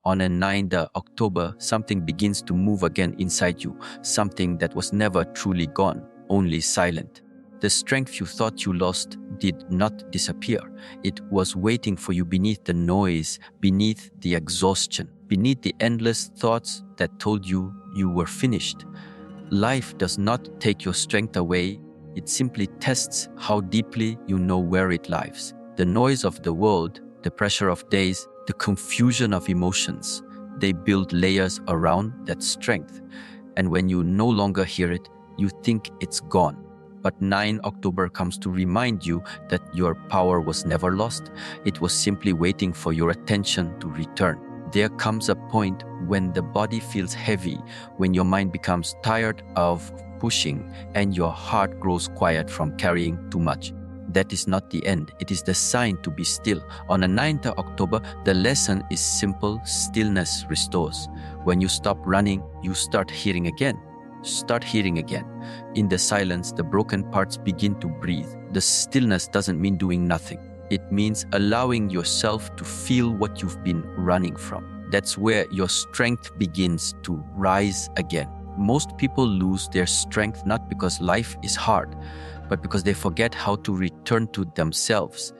On a 9th October, something begins to move again inside you, something that was never truly gone, only silent. The strength you thought you lost did not disappear. It was waiting for you beneath the noise, beneath the exhaustion, beneath the endless thoughts that told you you were finished. Life does not take your strength away. It simply tests how deeply you know where it lies. The noise of the world, the pressure of days, the confusion of emotions, they build layers around that strength. And when you no longer hear it, you think it's gone. But 9 October comes to remind you that your power was never lost. It was simply waiting for your attention to return. There comes a point when the body feels heavy, when your mind becomes tired of pushing and your heart grows quiet from carrying too much. That is not the end. It is the sign to be still. On the 9th October, the lesson is simple: stillness restores. When you stop running, you start hearing again. Start hearing again. In the silence, the broken parts begin to breathe. The stillness doesn't mean doing nothing. It means allowing yourself to feel what you've been running from. That's where your strength begins to rise again. Most people lose their strength not because life is hard, but because they forget how to return to themselves.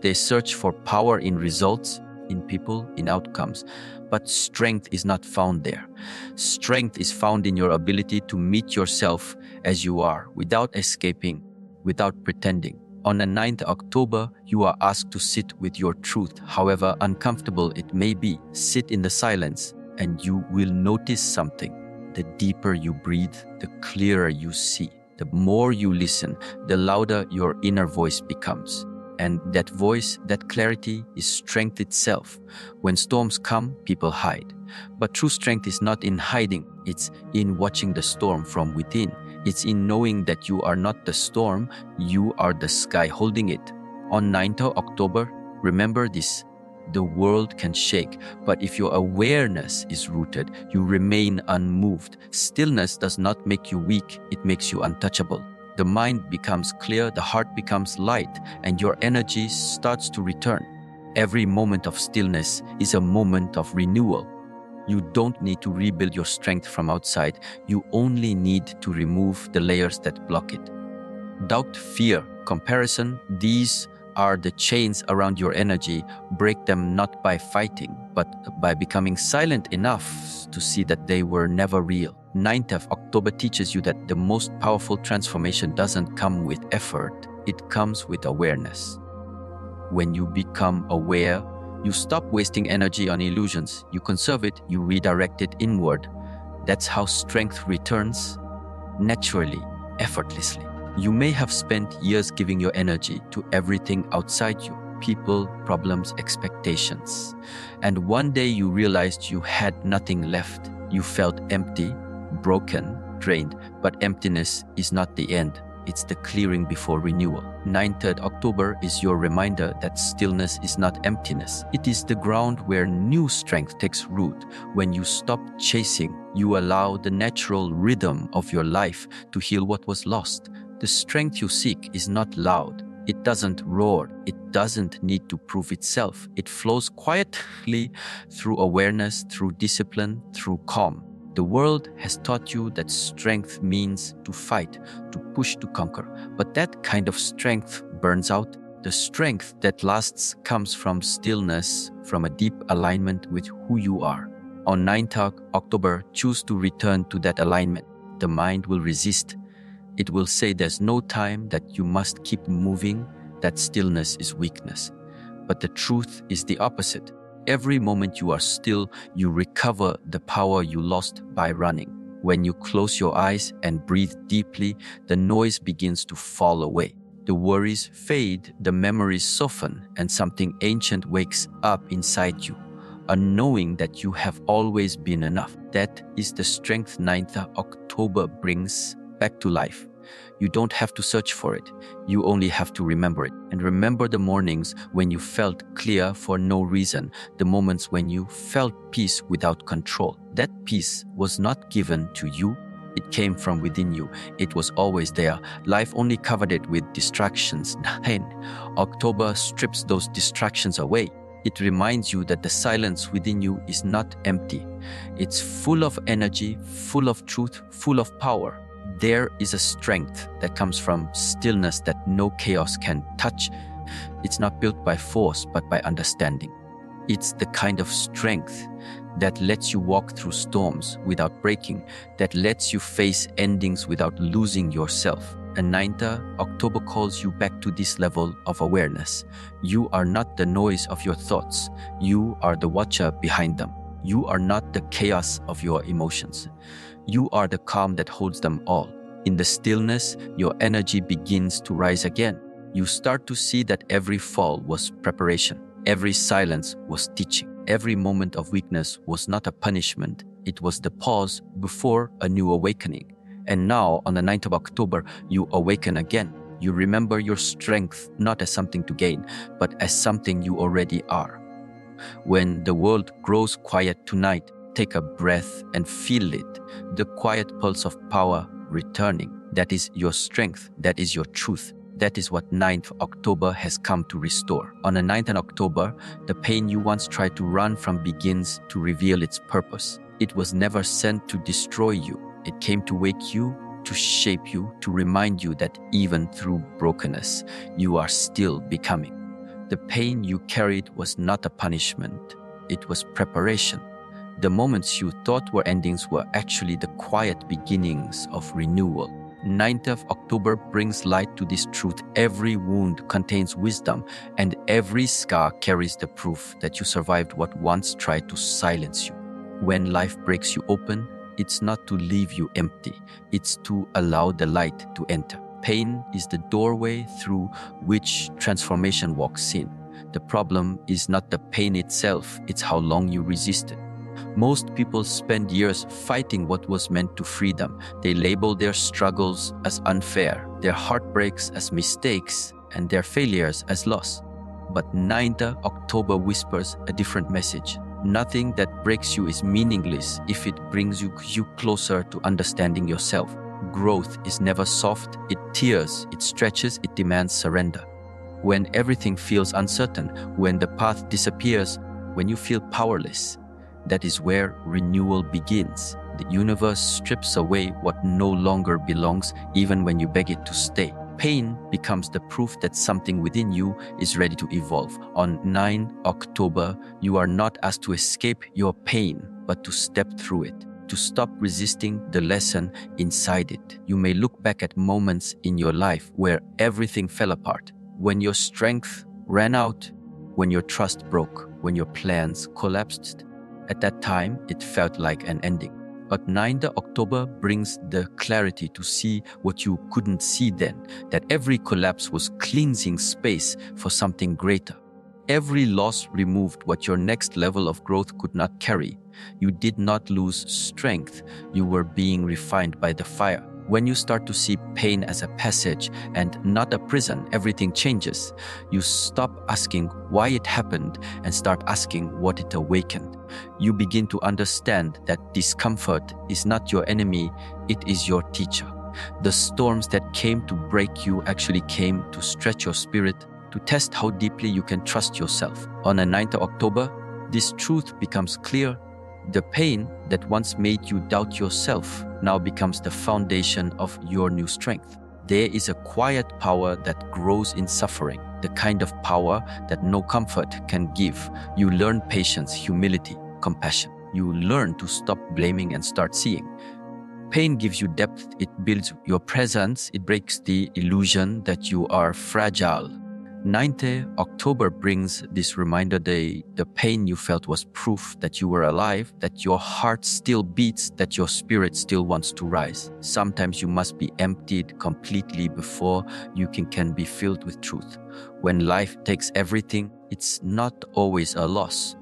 They search for power in results, in people, in outcomes, but strength is not found there. Strength is found in your ability to meet yourself as you are, without escaping, without pretending. On the 9th October, you are asked to sit with your truth, however uncomfortable it may be. Sit in the silence, and you will notice something. The deeper you breathe, the clearer you see. The more you listen, the louder your inner voice becomes. And that voice, that clarity, is strength itself. When storms come, people hide. But true strength is not in hiding. It's in watching the storm from within. It's in knowing that you are not the storm, you are the sky holding it. On 9th October, remember this: the world can shake, but if your awareness is rooted, you remain unmoved. Stillness does not make you weak, it makes you untouchable. The mind becomes clear, the heart becomes light, and your energy starts to return. Every moment of stillness is a moment of renewal. You don't need to rebuild your strength from outside. You only need to remove the layers that block it. Doubt, fear, comparison, these are the chains around your energy. Break them not by fighting, but by becoming silent enough to see that they were never real. 9th of October teaches you that the most powerful transformation doesn't come with effort, it comes with awareness. When you become aware, you stop wasting energy on illusions. You conserve it, you redirect it inward. That's how strength returns naturally, effortlessly. You may have spent years giving your energy to everything outside you: people, problems, expectations. And one day you realized you had nothing left. You felt empty, broken, drained. But emptiness is not the end. It's the clearing before renewal. 9th October is your reminder that stillness is not emptiness. It is the ground where new strength takes root. When you stop chasing, you allow the natural rhythm of your life to heal what was lost. The strength you seek is not loud. It doesn't roar. It doesn't need to prove itself. It flows quietly through awareness, through discipline, through calm. The world has taught you that strength means to fight, to push, to conquer. But that kind of strength burns out. The strength that lasts comes from stillness, from a deep alignment with who you are. On 9th October, choose to return to that alignment. The mind will resist. It will say there's no time, that you must keep moving, that stillness is weakness. But the truth is the opposite. Every moment you are still, you recover the power you lost by running. When you close your eyes and breathe deeply, the noise begins to fall away. The worries fade, the memories soften, and something ancient wakes up inside you, a knowing that you have always been enough. That is the strength 9th October brings back to life. You don't have to search for it. You only have to remember it. And remember the mornings when you felt clear for no reason, the moments when you felt peace without control. That peace was not given to you. It came from within you. It was always there. Life only covered it with distractions. 9 October strips those distractions away. It reminds you that the silence within you is not empty. It's full of energy, full of truth, full of power. There is a strength that comes from stillness that no chaos can touch. It's not built by force, but by understanding. It's the kind of strength that lets you walk through storms without breaking, that lets you face endings without losing yourself. And 9th October calls you back to this level of awareness. You are not the noise of your thoughts. You are the watcher behind them. You are not the chaos of your emotions. You are the calm that holds them all. In the stillness, your energy begins to rise again. You start to see that every fall was preparation. Every silence was teaching. Every moment of weakness was not a punishment. It was the pause before a new awakening. And now, on the 9th of October, you awaken again. You remember your strength not as something to gain, but as something you already are. When the world grows quiet tonight, take a breath and feel it, the quiet pulse of power returning. That is your strength. That is your truth. That is what 9th October has come to restore. On the 9th of October, the pain you once tried to run from begins to reveal its purpose. It was never sent to destroy you. It came to wake you, to shape you, to remind you that even through brokenness, you are still becoming. The pain you carried was not a punishment. It was preparation. The moments you thought were endings were actually the quiet beginnings of renewal. 9th of October brings light to this truth. Every wound contains wisdom, and every scar carries the proof that you survived what once tried to silence you. When life breaks you open, it's not to leave you empty. It's to allow the light to enter. Pain is the doorway through which transformation walks in. The problem is not the pain itself, it's how long you resisted. Most people spend years fighting what was meant to free them. They label their struggles as unfair, their heartbreaks as mistakes, and their failures as loss. But 9th October whispers a different message. Nothing that breaks you is meaningless if it brings you closer to understanding yourself. Growth is never soft, it tears, it stretches, it demands surrender. When everything feels uncertain, when the path disappears, when you feel powerless, that is where renewal begins. The universe strips away what no longer belongs, even when you beg it to stay. Pain becomes the proof that something within you is ready to evolve. On 9 October, you are not asked to escape your pain, but to step through it, to stop resisting the lesson inside it. You may look back at moments in your life where everything fell apart, when your strength ran out, when your trust broke, when your plans collapsed. At that time, it felt like an ending. But 9th October brings the clarity to see what you couldn't see then, that every collapse was cleansing space for something greater. Every loss removed what your next level of growth could not carry. You did not lose strength, you were being refined by the fire. When you start to see pain as a passage and not a prison, everything changes. You stop asking why it happened and start asking what it awakened. You begin to understand that discomfort is not your enemy, it is your teacher. The storms that came to break you actually came to stretch your spirit, to test how deeply you can trust yourself. On the 9th of October, this truth becomes clear. The pain that once made you doubt yourself now becomes the foundation of your new strength. There is a quiet power that grows in suffering, the kind of power that no comfort can give. You learn patience, humility, compassion. You learn to stop blaming and start seeing. Pain gives you depth, it builds your presence, it breaks the illusion that you are fragile. 9th October brings this reminder the pain you felt was proof that you were alive, that your heart still beats, that your spirit still wants to rise. Sometimes you must be emptied completely before you can be filled with truth. When life takes everything, it's not always a loss.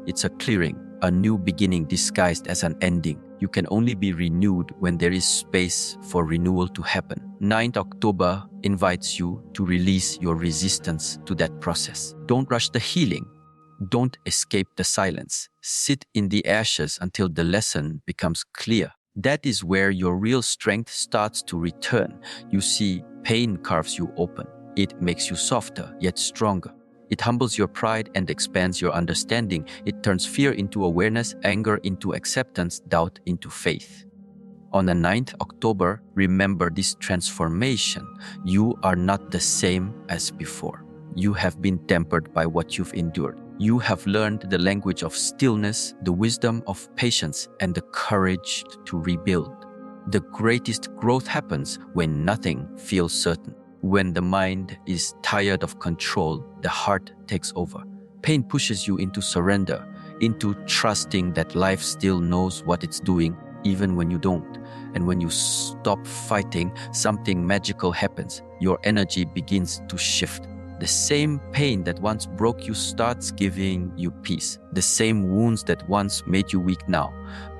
It's a clearing, a new beginning disguised as an ending. You can only be renewed when there is space for renewal to happen. 9th October invites you to release your resistance to that process. Don't rush the healing. Don't escape the silence. Sit in the ashes until the lesson becomes clear. That is where your real strength starts to return. You see, pain carves you open. It makes you softer, yet stronger. It humbles your pride and expands your understanding. It turns fear into awareness, anger into acceptance, doubt into faith. On the 9th October, remember this transformation. You are not the same as before. You have been tempered by what you've endured. You have learned the language of stillness, the wisdom of patience, and the courage to rebuild. The greatest growth happens when nothing feels certain. When the mind is tired of control, the heart takes over. Pain pushes you into surrender, into trusting that life still knows what it's doing, even when you don't. And when you stop fighting, something magical happens. Your energy begins to shift. The same pain that once broke you starts giving you peace. The same wounds that once made you weak now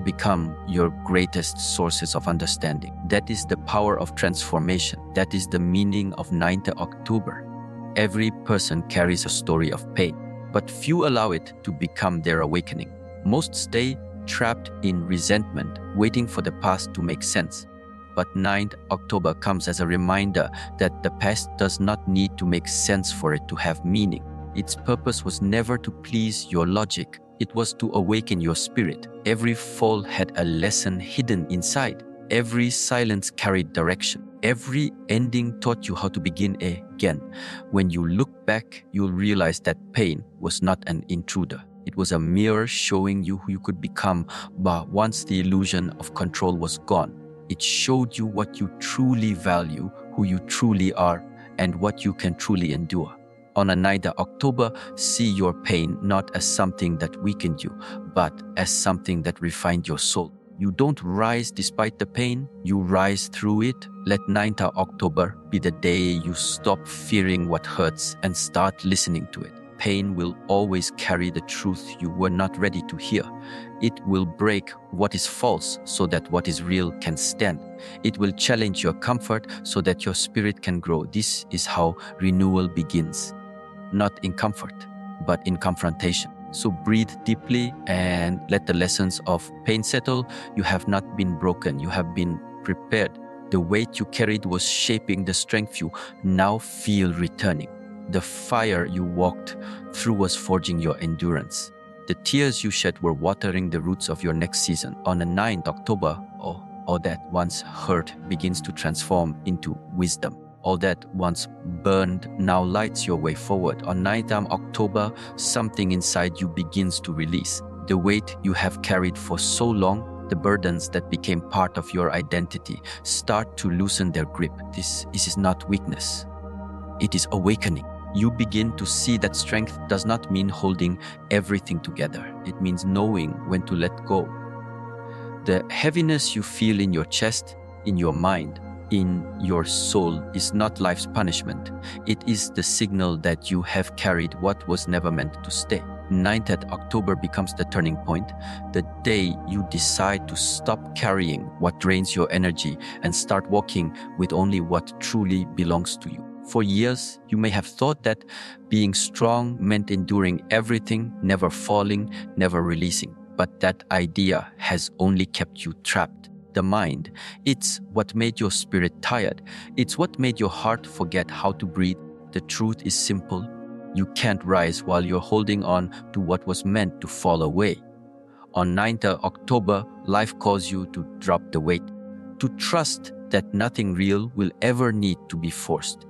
become your greatest sources of understanding. That is the power of transformation. That is the meaning of 9th October. Every person carries a story of pain, but few allow it to become their awakening. Most stay trapped in resentment, waiting for the past to make sense. But 9th October comes as a reminder that the past does not need to make sense for it to have meaning. Its purpose was never to please your logic. It was to awaken your spirit. Every fall had a lesson hidden inside. Every silence carried direction. Every ending taught you how to begin again. When you look back, you'll realize that pain was not an intruder. It was a mirror showing you who you could become, but once the illusion of control was gone. It showed you what you truly value, who you truly are, and what you can truly endure. On a 9th October, see your pain not as something that weakened you, but as something that refined your soul. You don't rise despite the pain, you rise through it. Let 9th October be the day you stop fearing what hurts and start listening to it. Pain will always carry the truth you were not ready to hear. It will break what is false so that what is real can stand. It will challenge your comfort so that your spirit can grow. This is how renewal begins. Not in comfort, but in confrontation. So breathe deeply and let the lessons of pain settle. You have not been broken. You have been prepared. The weight you carried was shaping the strength you now feel returning. The fire you walked through was forging your endurance. The tears you shed were watering the roots of your next season. On the 9th October, all that once hurt begins to transform into wisdom. All that once burned now lights your way forward. On 9th October, something inside you begins to release. The weight you have carried for so long, the burdens that became part of your identity, start to loosen their grip. This is not weakness. It is awakening. You begin to see that strength does not mean holding everything together. It means knowing when to let go. The heaviness you feel in your chest, in your mind, in your soul is not life's punishment. It is the signal that you have carried what was never meant to stay. 9th October becomes the turning point, the day you decide to stop carrying what drains your energy and start walking with only what truly belongs to you. For years, you may have thought that being strong meant enduring everything, never falling, never releasing. But that idea has only kept you trapped. The mind, it's what made your spirit tired. It's what made your heart forget how to breathe. The truth is simple. You can't rise while you're holding on to what was meant to fall away. On 9th October, life calls you to drop the weight, to trust that nothing real will ever need to be forced.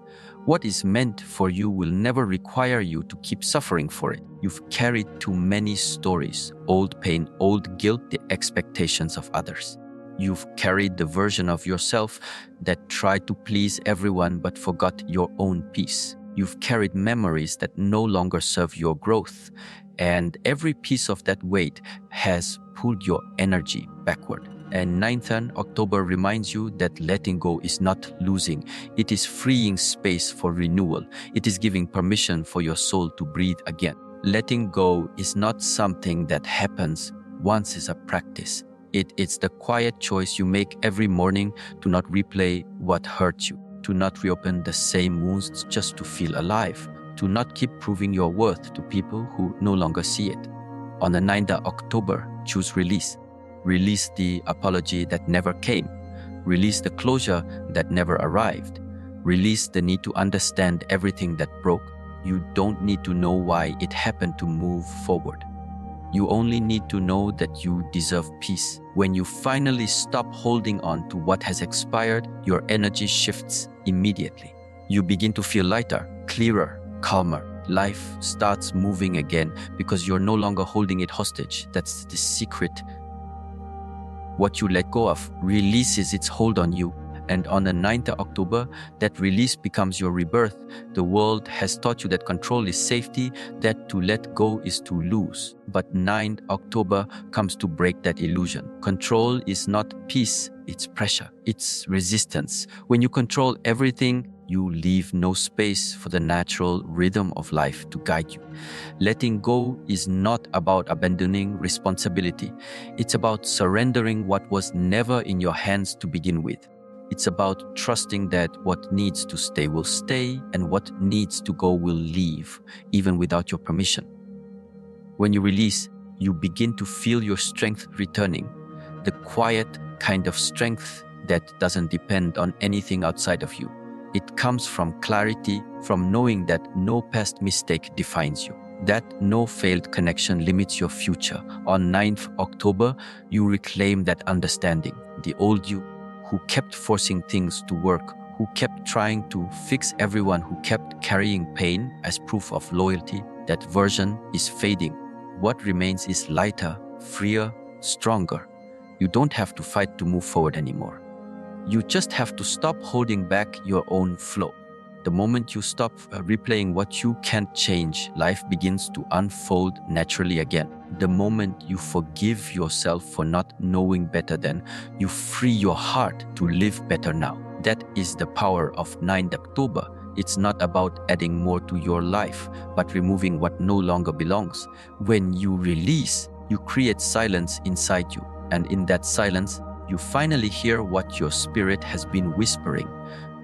What is meant for you will never require you to keep suffering for it. You've carried too many stories, old pain, old guilt, the expectations of others. You've carried the version of yourself that tried to please everyone but forgot your own peace. You've carried memories that no longer serve your growth, and every piece of that weight has pulled your energy backward. And 9th October reminds you that letting go is not losing. It is freeing space for renewal. It is giving permission for your soul to breathe again. Letting go is not something that happens once, it's a practice. It's the quiet choice you make every morning to not replay what hurt you, to not reopen the same wounds just to feel alive, to not keep proving your worth to people who no longer see it. On the 9th October, choose release. Release the apology that never came. Release the closure that never arrived. Release the need to understand everything that broke. You don't need to know why it happened to move forward. You only need to know that you deserve peace. When you finally stop holding on to what has expired, your energy shifts immediately. You begin to feel lighter, clearer, calmer. Life starts moving again because you're no longer holding it hostage. That's the secret. What you let go of releases its hold on you. And on the 9th of October, that release becomes your rebirth. The world has taught you that control is safety, that to let go is to lose. But 9th October comes to break that illusion. Control is not peace, it's pressure, it's resistance. When you control everything, you leave no space for the natural rhythm of life to guide you. Letting go is not about abandoning responsibility. It's about surrendering what was never in your hands to begin with. It's about trusting that what needs to stay will stay and what needs to go will leave, even without your permission. When you release, you begin to feel your strength returning, the quiet kind of strength that doesn't depend on anything outside of you. It comes from clarity, from knowing that no past mistake defines you, that no failed connection limits your future. On 9th October, you reclaim that understanding. The old you, who kept forcing things to work, who kept trying to fix everyone, who kept carrying pain as proof of loyalty, that version is fading. What remains is lighter, freer, stronger. You don't have to fight to move forward anymore. You just have to stop holding back your own flow. The moment you stop replaying what you can't change, life begins to unfold naturally again. The moment you forgive yourself for not knowing better then, you free your heart to live better now. That is the power of 9th October. It's not about adding more to your life, but removing what no longer belongs. When you release, you create silence inside you. And in that silence, you finally hear what your spirit has been whispering,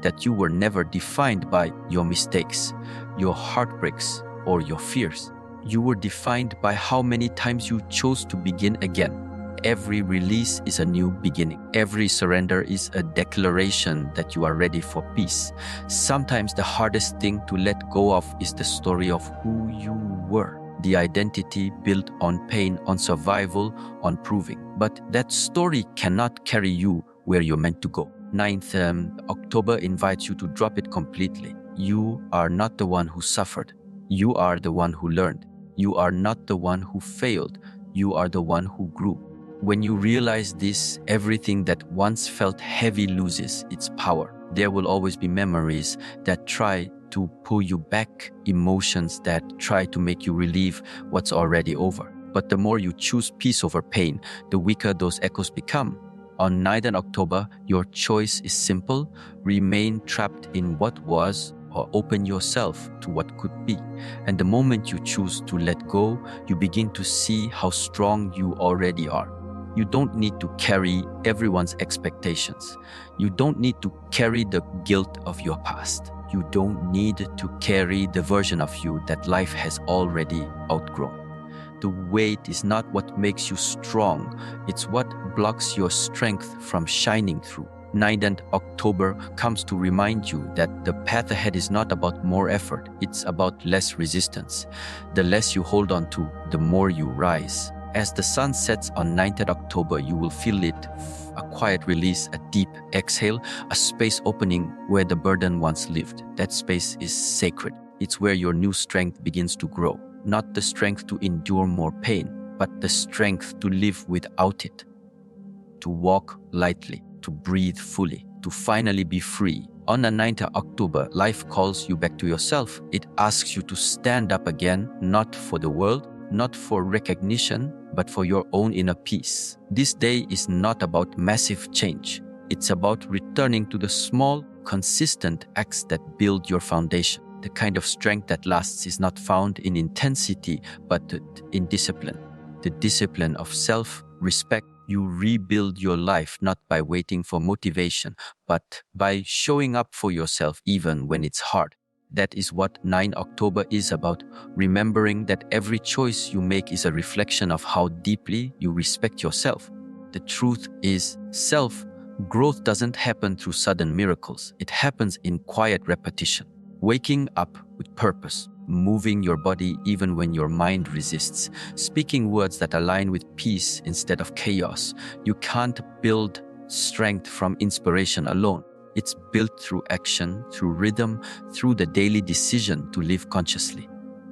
that you were never defined by your mistakes, your heartbreaks, or your fears. You were defined by how many times you chose to begin again. Every release is a new beginning. Every surrender is a declaration that you are ready for peace. Sometimes the hardest thing to let go of is the story of who you were. The identity built on pain, on survival, on proving. But that story cannot carry you where you're meant to go. 9th October invites you to drop it completely. You are not the one who suffered. You are the one who learned. You are not the one who failed. You are the one who grew. When you realize this, everything that once felt heavy loses its power. There will always be memories that try to pull you back, emotions that try to make you relieve what's already over. But the more you choose peace over pain, the weaker those echoes become. On 9th October, your choice is simple: remain trapped in what was, or open yourself to what could be. And the moment you choose to let go, you begin to see how strong you already are. You don't need to carry everyone's expectations. You don't need to carry the guilt of your past. You don't need to carry the version of you that life has already outgrown. The weight is not what makes you strong, it's what blocks your strength from shining through. 9th October comes to remind you that the path ahead is not about more effort, it's about less resistance. The less you hold on to, the more you rise. As the sun sets on 9th October, you will feel it, a quiet release, a deep exhale, a space opening where the burden once lived. That space is sacred. It's where your new strength begins to grow. Not the strength to endure more pain, but the strength to live without it. To walk lightly, to breathe fully, to finally be free. On the 9th of October, life calls you back to yourself. It asks you to stand up again, not for the world, not for recognition, but for your own inner peace. This day is not about massive change. It's about returning to the small, consistent acts that build your foundation. The kind of strength that lasts is not found in intensity, but in discipline. The discipline of self-respect. You rebuild your life not by waiting for motivation, but by showing up for yourself even when it's hard. That is what 9 October is about, remembering that every choice you make is a reflection of how deeply you respect yourself. The truth is, self-growth doesn't happen through sudden miracles. It happens in quiet repetition. Waking up with purpose, moving your body even when your mind resists, speaking words that align with peace instead of chaos. You can't build strength from inspiration alone. It's built through action, through rhythm, through the daily decision to live consciously.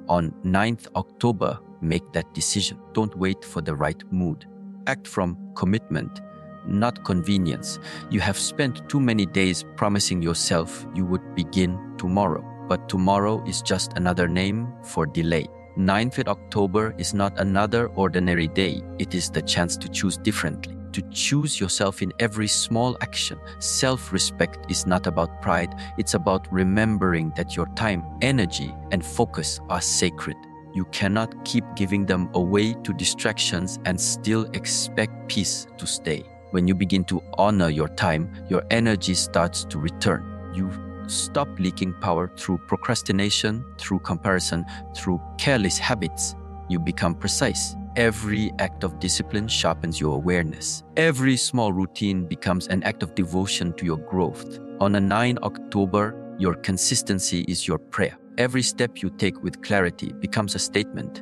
On 9th October, make that decision. Don't wait for the right mood. Act from commitment, not convenience. You have spent too many days promising yourself you would begin tomorrow, but tomorrow is just another name for delay. 9th October is not another ordinary day. It is the chance to choose differently, to choose yourself in every small action. Self-respect is not about pride. It's about remembering that your time, energy, and focus are sacred. You cannot keep giving them away to distractions and still expect peace to stay. When you begin to honor your time, your energy starts to return. You stop leaking power through procrastination, through comparison, through careless habits. You become precise. Every act of discipline sharpens your awareness. Every small routine becomes an act of devotion to your growth. On a 9 October, your consistency is your prayer. Every step you take with clarity becomes a statement.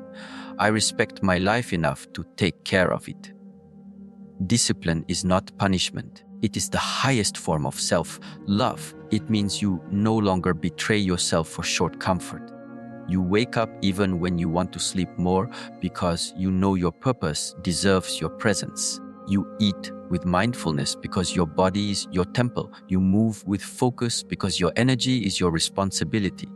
I respect my life enough to take care of it. Discipline is not punishment. It is the highest form of self-love. It means you no longer betray yourself for short comfort. You wake up even when you want to sleep more because you know your purpose deserves your presence. You eat with mindfulness because your body is your temple. You move with focus because your energy is your responsibility.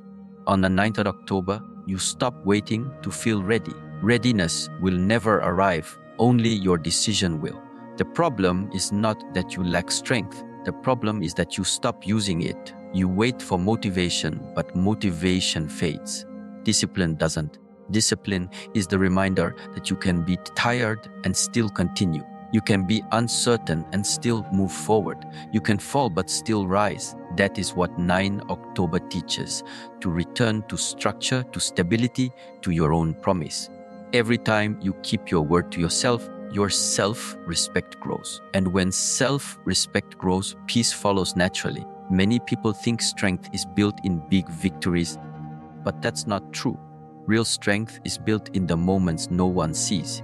On the 9th of October, you stop waiting to feel ready. Readiness will never arrive. Only your decision will. The problem is not that you lack strength. The problem is that you stop using it. You wait for motivation, but motivation fades. Discipline doesn't. Discipline is the reminder that you can be tired and still continue. You can be uncertain and still move forward. You can fall but still rise. That is what 9 October teaches. To return to structure, to stability, to your own promise. Every time you keep your word to yourself, your self-respect grows. And when self-respect grows, peace follows naturally. Many people think strength is built in big victories, but that's not true. Real strength is built in the moments no one sees.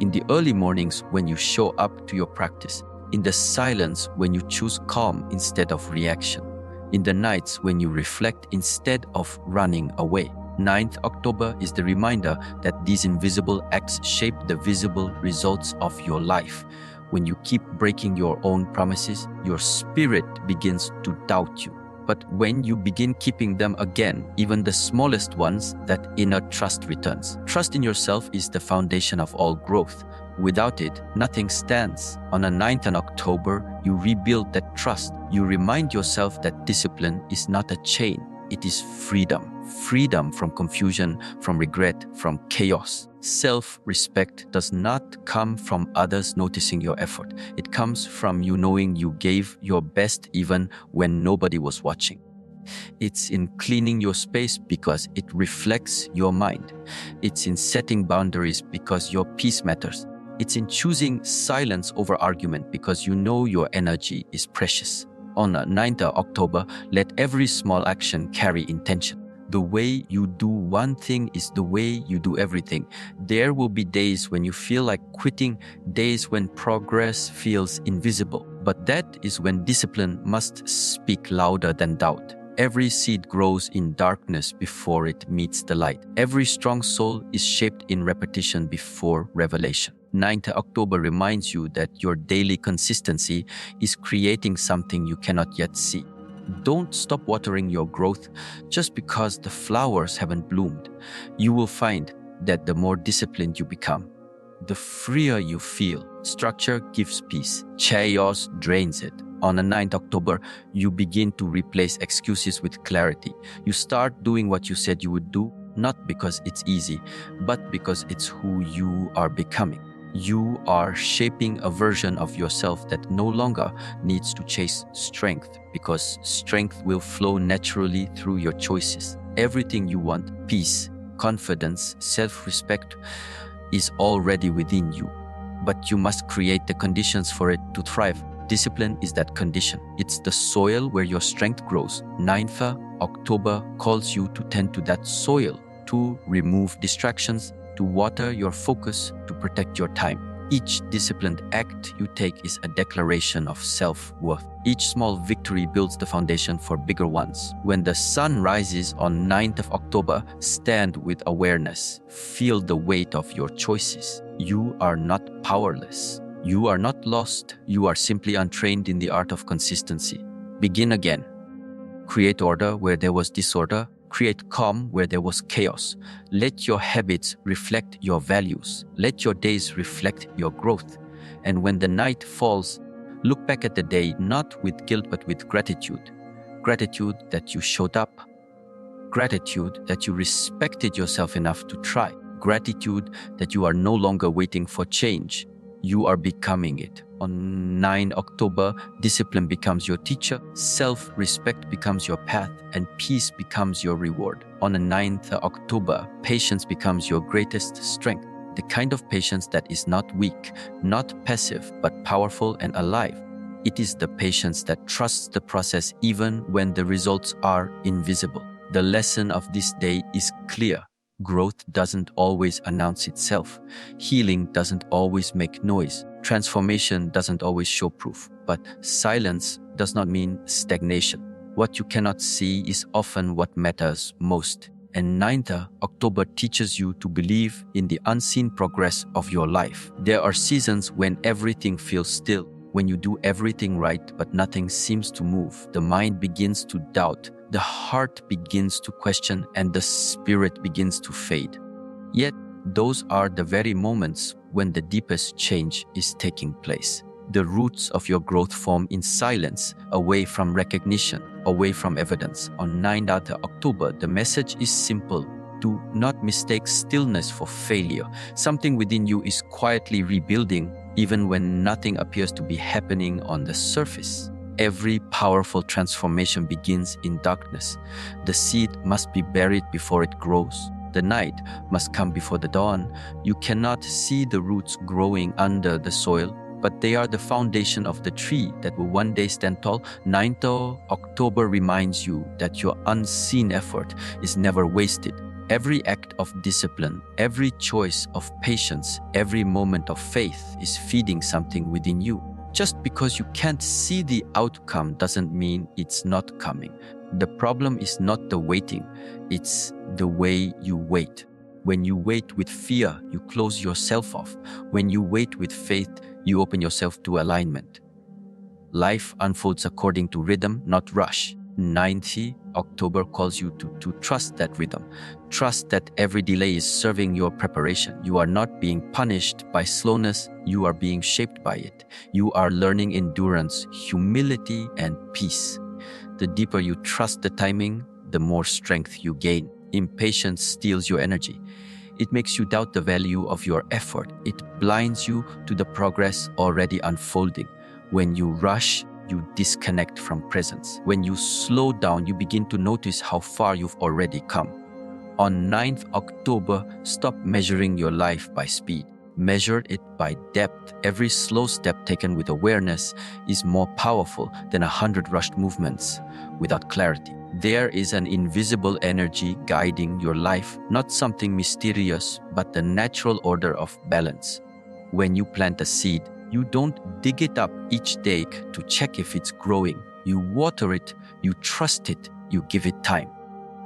In the early mornings when you show up to your practice, in the silence when you choose calm instead of reaction, in the nights when you reflect instead of running away. 9th October is the reminder that these invisible acts shape the visible results of your life. When you keep breaking your own promises, your spirit begins to doubt you. But when you begin keeping them again, even the smallest ones, that inner trust returns. Trust in yourself is the foundation of all growth. Without it, nothing stands. On a 9th of October, you rebuild that trust. You remind yourself that discipline is not a chain. It is freedom. Freedom from confusion, from regret, from chaos. Self-respect does not come from others noticing your effort. It comes from you knowing you gave your best even when nobody was watching. It's in cleaning your space because it reflects your mind. It's in setting boundaries because your peace matters. It's in choosing silence over argument because you know your energy is precious. On 9th of October, let every small action carry intention. The way you do one thing is the way you do everything. There will be days when you feel like quitting, days when progress feels invisible. But that is when discipline must speak louder than doubt. Every seed grows in darkness before it meets the light. Every strong soul is shaped in repetition before revelation. 9th October reminds you that your daily consistency is creating something you cannot yet see. Don't stop watering your growth just because the flowers haven't bloomed. You will find that the more disciplined you become, the freer you feel. Structure gives peace. Chaos drains it. On the 9th October, you begin to replace excuses with clarity. You start doing what you said you would do, not because it's easy, but because it's who you are becoming. You are shaping a version of yourself that no longer needs to chase strength, because strength will flow naturally through your choices. Everything you want, peace, confidence, self-respect, is already within you. But you must create the conditions for it to thrive. Discipline is that condition. It's the soil where your strength grows. 9th October calls you to tend to that soil, to remove distractions, to water your focus, to protect your time. Each disciplined act you take is a declaration of self-worth. Each small victory builds the foundation for bigger ones. When the sun rises on 9th of October, stand with awareness. Feel the weight of your choices. You are not powerless. You are not lost. You are simply untrained in the art of consistency. Begin again. Create order where there was disorder. Create calm where there was chaos. Let your habits reflect your values. Let your days reflect your growth. And when the night falls, look back at the day not with guilt but with gratitude. Gratitude that you showed up. Gratitude that you respected yourself enough to try. Gratitude that you are no longer waiting for change. You are becoming it. On 9 October, discipline becomes your teacher, self-respect becomes your path, and peace becomes your reward. On the 9th October, patience becomes your greatest strength. The kind of patience that is not weak, not passive, but powerful and alive. It is the patience that trusts the process even when the results are invisible. The lesson of this day is clear. Growth doesn't always announce itself. Healing doesn't always make noise. Transformation doesn't always show proof. But silence does not mean stagnation. What you cannot see is often what matters most. And 9th October teaches you to believe in the unseen progress of your life. There are seasons when everything feels still, when you do everything right but nothing seems to move. The mind begins to doubt. The heart begins to question and the spirit begins to fade. Yet, those are the very moments when the deepest change is taking place. The roots of your growth form in silence, away from recognition, away from evidence. On 9th October, the message is simple. Do not mistake stillness for failure. Something within you is quietly rebuilding, even when nothing appears to be happening on the surface. Every powerful transformation begins in darkness. The seed must be buried before it grows. The night must come before the dawn. You cannot see the roots growing under the soil, but they are the foundation of the tree that will one day stand tall. 9th October reminds you that your unseen effort is never wasted. Every act of discipline, every choice of patience, every moment of faith is feeding something within you. Just because you can't see the outcome doesn't mean it's not coming. The problem is not the waiting, it's the way you wait. When you wait with fear, you close yourself off. When you wait with faith, you open yourself to alignment. Life unfolds according to rhythm, not rush. 9th October calls you to trust that rhythm. Trust that every delay is serving your preparation. You are not being punished by slowness, you are being shaped by it. You are learning endurance, humility, and peace. The deeper you trust the timing, the more strength you gain. Impatience steals your energy. It makes you doubt the value of your effort. It blinds you to the progress already unfolding. When you rush, you disconnect from presence. When you slow down, you begin to notice how far you've already come. On 9th October, stop measuring your life by speed. Measure it by depth. Every slow step taken with awareness is more powerful than 100 rushed movements without clarity. There is an invisible energy guiding your life, not something mysterious, but the natural order of balance. When you plant a seed, you don't dig it up each day to check if it's growing. You water it, you trust it, you give it time.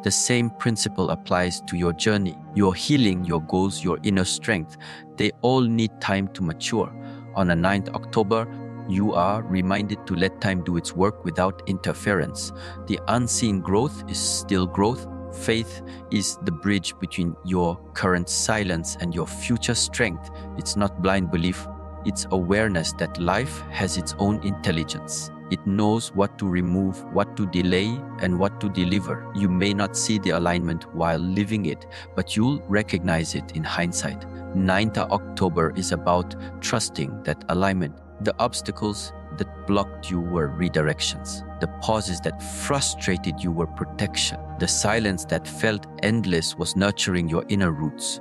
The same principle applies to your journey, your healing, your goals, your inner strength. They all need time to mature. On the 9th October, you are reminded to let time do its work without interference. The unseen growth is still growth. Faith is the bridge between your current silence and your future strength. It's not blind belief. It's awareness that life has its own intelligence. It knows what to remove, what to delay, and what to deliver. You may not see the alignment while living it, but you'll recognize it in hindsight. 9th October is about trusting that alignment. The obstacles that blocked you were redirections. The pauses that frustrated you were protection. The silence that felt endless was nurturing your inner roots.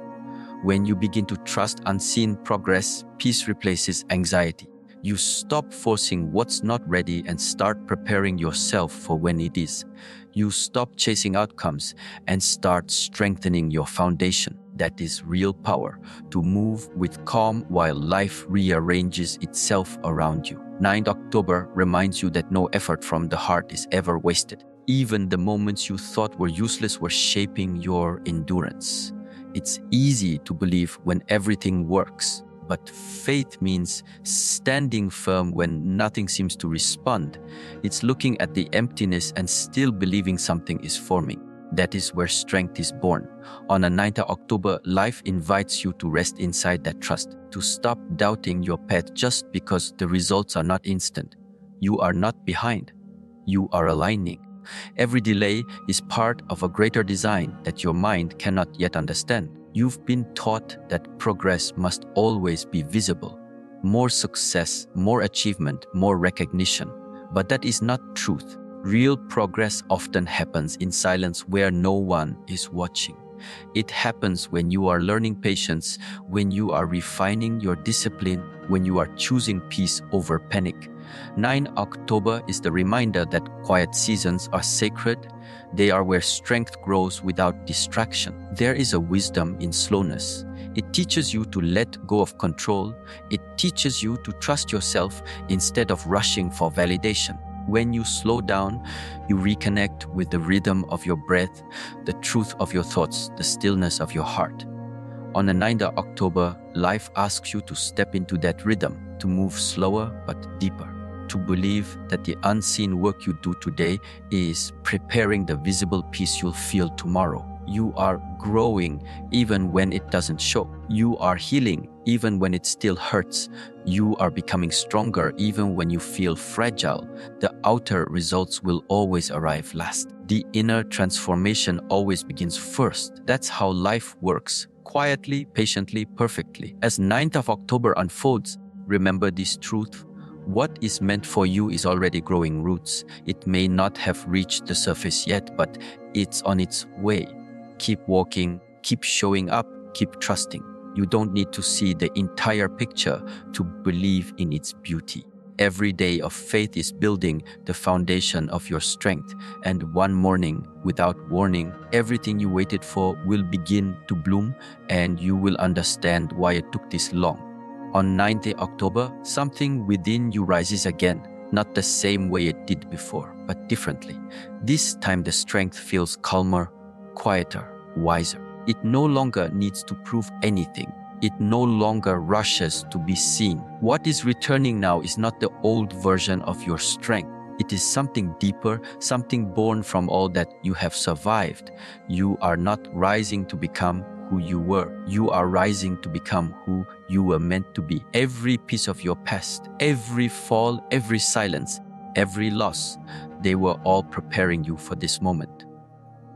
When you begin to trust unseen progress, peace replaces anxiety. You stop forcing what's not ready and start preparing yourself for when it is. You stop chasing outcomes and start strengthening your foundation. That is real power, to move with calm while life rearranges itself around you. 9th October reminds you that no effort from the heart is ever wasted. Even the moments you thought were useless were shaping your endurance. It's easy to believe when everything works, but faith means standing firm when nothing seems to respond. It's looking at the emptiness and still believing something is forming. That is where strength is born. On a 9th of October, life invites you to rest inside that trust, to stop doubting your path just because the results are not instant. You are not behind. You are aligning. Every delay is part of a greater design that your mind cannot yet understand. You've been taught that progress must always be visible. More success, more achievement, more recognition. But that is not truth. Real progress often happens in silence where no one is watching. It happens when you are learning patience, when you are refining your discipline, when you are choosing peace over panic. 9 October is the reminder that quiet seasons are sacred. They are where strength grows without distraction. There is a wisdom in slowness. It teaches you to let go of control. It teaches you to trust yourself instead of rushing for validation. When you slow down, you reconnect with the rhythm of your breath, the truth of your thoughts, the stillness of your heart. On the 9th of October, life asks you to step into that rhythm, to move slower but deeper, to believe that the unseen work you do today is preparing the visible peace you'll feel tomorrow. You are growing even when it doesn't show. You are healing even when it still hurts. You are becoming stronger even when you feel fragile. The outer results will always arrive last. The inner transformation always begins first. That's how life works, quietly, patiently, perfectly. As 9th of October unfolds, remember this truth. What is meant for you is already growing roots. It may not have reached the surface yet, but it's on its way. Keep walking, keep showing up, keep trusting. You don't need to see the entire picture to believe in its beauty. Every day of faith is building the foundation of your strength, and one morning, without warning, everything you waited for will begin to bloom, and you will understand why it took this long. On 9th October, something within you rises again, not the same way it did before, but differently. This time the strength feels calmer, quieter, wiser. It no longer needs to prove anything. It no longer rushes to be seen. What is returning now is not the old version of your strength. It is something deeper, something born from all that you have survived. You are not rising to become who you were. You are rising to become who you were meant to be. Every piece of your past, every fall, every silence, every loss, they were all preparing you for this moment.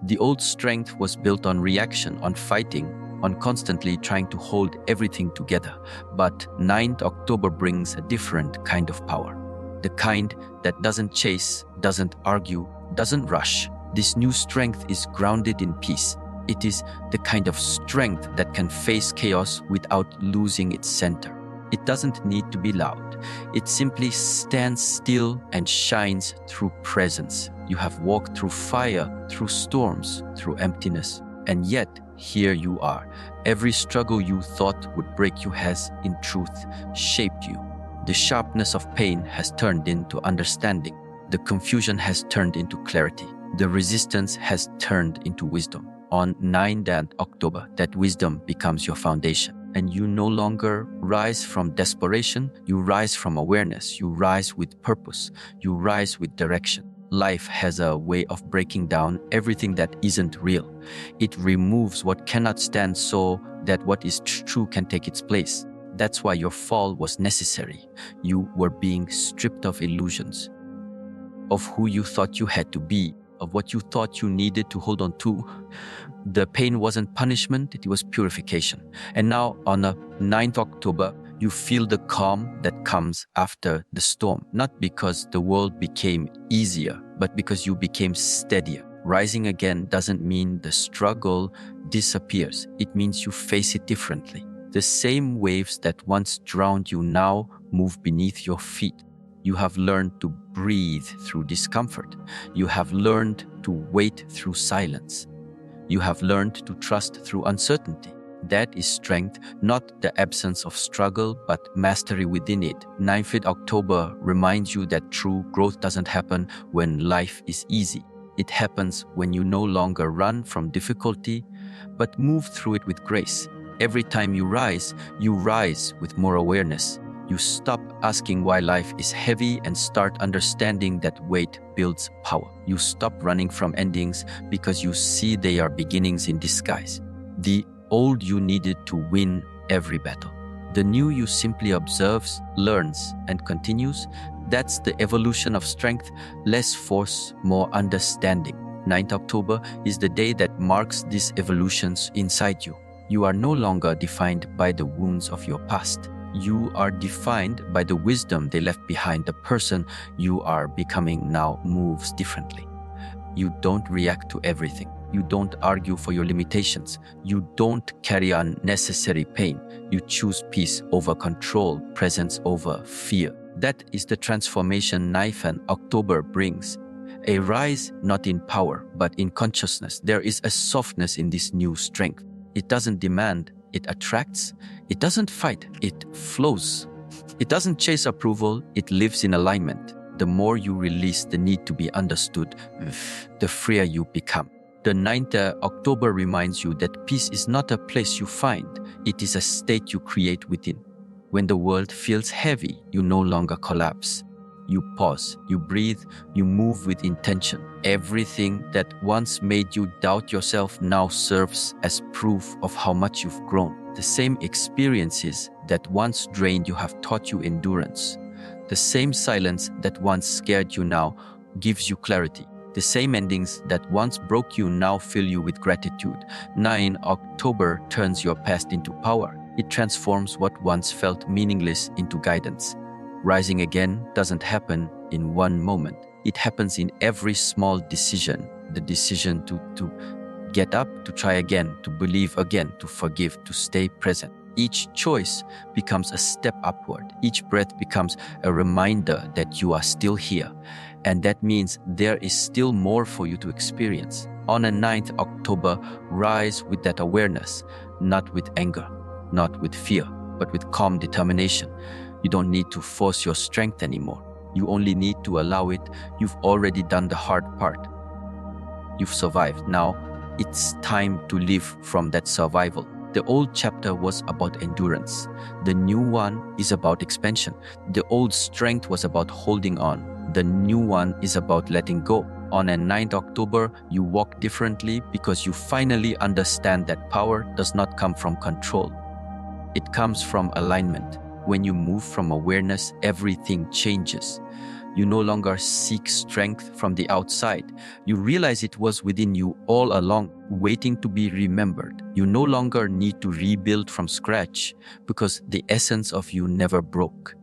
The old strength was built on reaction, on fighting, on constantly trying to hold everything together. But 9th October brings a different kind of power. The kind that doesn't chase, doesn't argue, doesn't rush. This new strength is grounded in peace. It is the kind of strength that can face chaos without losing its center. It doesn't need to be loud. It simply stands still and shines through presence. You have walked through fire, through storms, through emptiness, and yet here you are. Every struggle you thought would break you has, in truth, shaped you. The sharpness of pain has turned into understanding. The confusion has turned into clarity. The resistance has turned into wisdom. On 9th October, that wisdom becomes your foundation. And you no longer rise from desperation, you rise from awareness, you rise with purpose, you rise with direction. Life has a way of breaking down everything that isn't real. It removes what cannot stand so that what is true can take its place. That's why your fall was necessary. You were being stripped of illusions, of who you thought you had to be, of what you thought you needed to hold on to. The pain wasn't punishment, it was purification. And now on the 9th October, you feel the calm that comes after the storm, not because the world became easier, but because you became steadier. Rising again doesn't mean the struggle disappears. It means you face it differently. The same waves that once drowned you now move beneath your feet. You have learned to breathe through discomfort. You have learned to wait through silence. You have learned to trust through uncertainty. That is strength, not the absence of struggle, but mastery within it. 9th October reminds you that true growth doesn't happen when life is easy. It happens when you no longer run from difficulty, but move through it with grace. Every time you rise with more awareness. You stop asking why life is heavy and start understanding that weight builds power. You stop running from endings because you see they are beginnings in disguise. The old you needed to win every battle. The new you simply observes, learns, and continues. That's the evolution of strength, less force, more understanding. 9th October is the day that marks these evolutions inside you. You are no longer defined by the wounds of your past. You are defined by the wisdom they left behind. The person you are becoming now moves differently. You don't react to everything. You don't argue for your limitations. You don't carry unnecessary pain. You choose peace over control, presence over fear. That is the transformation 9th October brings. A rise not in power, but in consciousness. There is a softness in this new strength. It doesn't demand, it attracts. It doesn't fight, it flows. It doesn't chase approval, it lives in alignment. The more you release the need to be understood, the freer you become. The 9th October reminds you that peace is not a place you find, it is a state you create within. When the world feels heavy, you no longer collapse. You pause, you breathe, you move with intention. Everything that once made you doubt yourself now serves as proof of how much you've grown. The same experiences that once drained you have taught you endurance. The same silence that once scared you now gives you clarity. The same endings that once broke you now fill you with gratitude. 9 October turns your past into power. It transforms what once felt meaningless into guidance. Rising again doesn't happen in one moment. It happens in every small decision. The decision to get up, to try again, to believe again, to forgive, to stay present. Each choice becomes a step upward. Each breath becomes a reminder that you are still here. And that means there is still more for you to experience. On a 9th October, rise with that awareness, not with anger, not with fear, but with calm determination. You don't need to force your strength anymore. You only need to allow it. You've already done the hard part. You've survived. Now, it's time to live from that survival. The old chapter was about endurance. The new one is about expansion. The old strength was about holding on. The new one is about letting go. On a 9th October, you walk differently because you finally understand that power does not come from control. It comes from alignment. When you move from awareness, everything changes. You no longer seek strength from the outside. You realize it was within you all along, waiting to be remembered. You no longer need to rebuild from scratch because the essence of you never broke.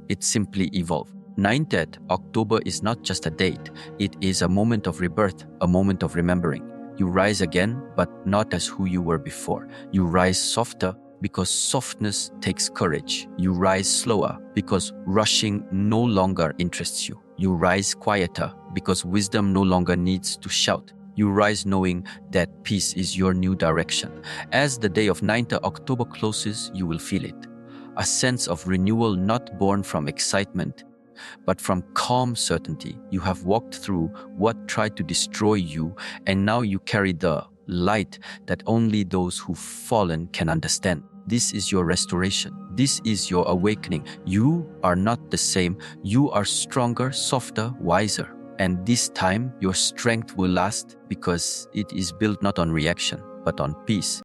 It simply evolved. 9th October is not just a date. It is a moment of rebirth, a moment of remembering. You rise again, but not as who you were before. You rise softer, because softness takes courage. You rise slower because rushing no longer interests you. You rise quieter because wisdom no longer needs to shout. You rise knowing that peace is your new direction. As the day of 9th October closes, you will feel it. A sense of renewal not born from excitement, but from calm certainty. You have walked through what tried to destroy you, and now you carry the light that only those who've fallen can understand. This is your restoration. This is your awakening. You are not the same. You are stronger, softer, wiser. And this time, your strength will last because it is built not on reaction, but on peace.